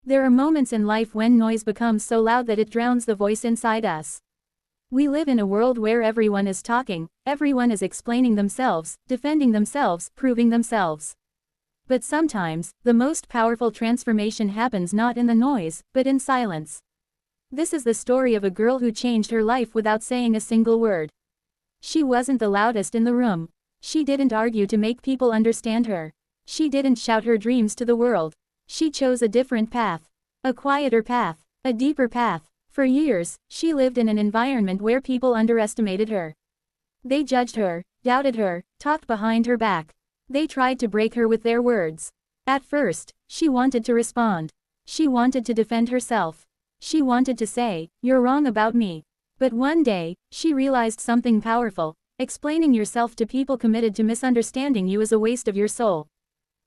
There are moments in life when noise becomes so loud that it drowns the voice inside us. We live in a world where everyone is talking, everyone is explaining themselves, defending themselves, proving themselves. But sometimes, the most powerful transformation happens not in the noise, but in silence. This is the story of a girl who changed her life without saying a single word. She wasn't the loudest in the room. She didn't argue to make people understand her. She didn't shout her dreams to the world. She chose a different path. A quieter path. A deeper path. For years, she lived in an environment where people underestimated her. They judged her, doubted her, talked behind her back. They tried to break her with their words. At first, she wanted to respond. She wanted to defend herself. She wanted to say, "You're wrong about me." But one day, she realized something powerful. Explaining yourself to people committed to misunderstanding you is a waste of your soul.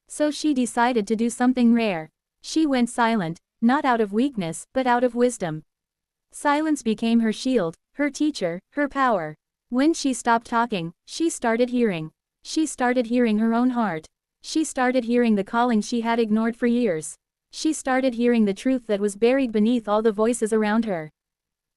So she decided to do something rare. She went silent, not out of weakness, but out of wisdom. Silence became her shield, her teacher, her power. When she stopped talking, she started hearing. She started hearing her own heart. She started hearing the calling she had ignored for years. She started hearing the truth that was buried beneath all the voices around her.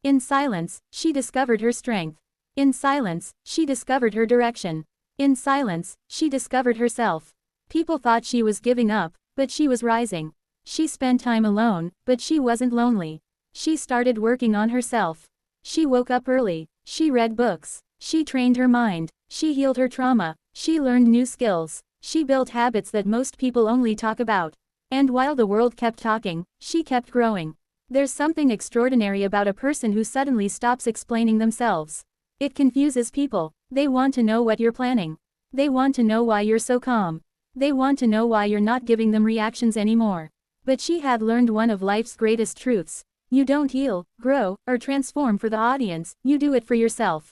In silence, she discovered her strength. In silence, she discovered her direction. In silence, she discovered herself. People thought she was giving up, but she was rising. She spent time alone, but she wasn't lonely. She started working on herself. She woke up early. She read books. She trained her mind. She healed her trauma. She learned new skills. She built habits that most people only talk about. And while the world kept talking, she kept growing. There's something extraordinary about a person who suddenly stops explaining themselves. It confuses people. They want to know what you're planning. They want to know why you're so calm. They want to know why you're not giving them reactions anymore. But she had learned one of life's greatest truths. You don't heal, grow, or transform for the audience, you do it for yourself.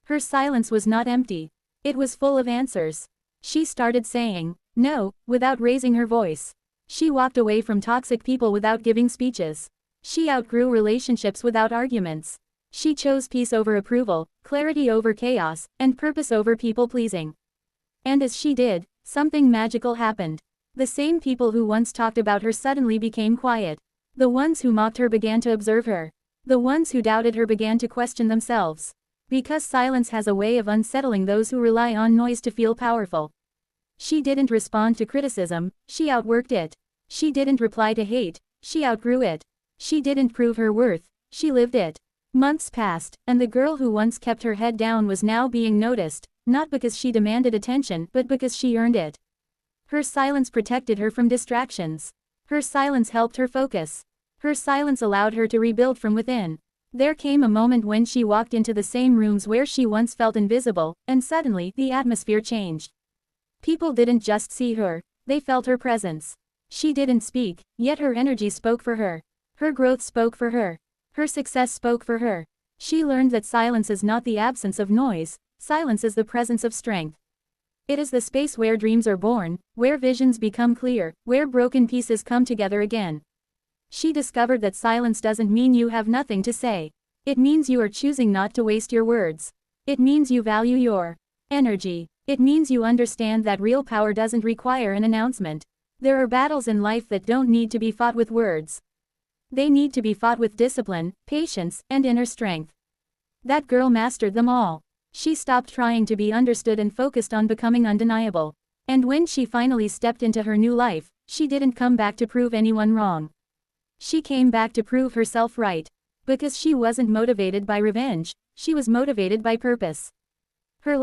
Her silence was not empty. It was full of answers. She started saying, "No," without raising her voice. She walked away from toxic people without giving speeches. She outgrew relationships without arguments. She chose peace over approval, clarity over chaos, and purpose over people-pleasing. And as she did, something magical happened. The same people who once talked about her suddenly became quiet. The ones who mocked her began to observe her. The ones who doubted her began to question themselves. Because silence has a way of unsettling those who rely on noise to feel powerful. She didn't respond to criticism, she outworked it. She didn't reply to hate, she outgrew it. She didn't prove her worth, she lived it. Months passed, and the girl who once kept her head down was now being noticed, not because she demanded attention but because she earned it. Her silence protected her from distractions. Her silence helped her focus. Her silence allowed her to rebuild from within. There came a moment when she walked into the same rooms where she once felt invisible, and suddenly, the atmosphere changed. People didn't just see her, they felt her presence. She didn't speak, yet her energy spoke for her. Her growth spoke for her. Her success spoke for her. She learned that silence is not the absence of noise, silence is the presence of strength. It is the space where dreams are born, where visions become clear, where broken pieces come together again. She discovered that silence doesn't mean you have nothing to say. It means you are choosing not to waste your words. It means you value your energy. It means you understand that real power doesn't require an announcement. There are battles in life that don't need to be fought with words. They need to be fought with discipline, patience, and inner strength. That girl mastered them all. She stopped trying to be understood and focused on becoming undeniable. And when she finally stepped into her new life, she didn't come back to prove anyone wrong. She came back to prove herself right. Because she wasn't motivated by revenge, she was motivated by purpose. Her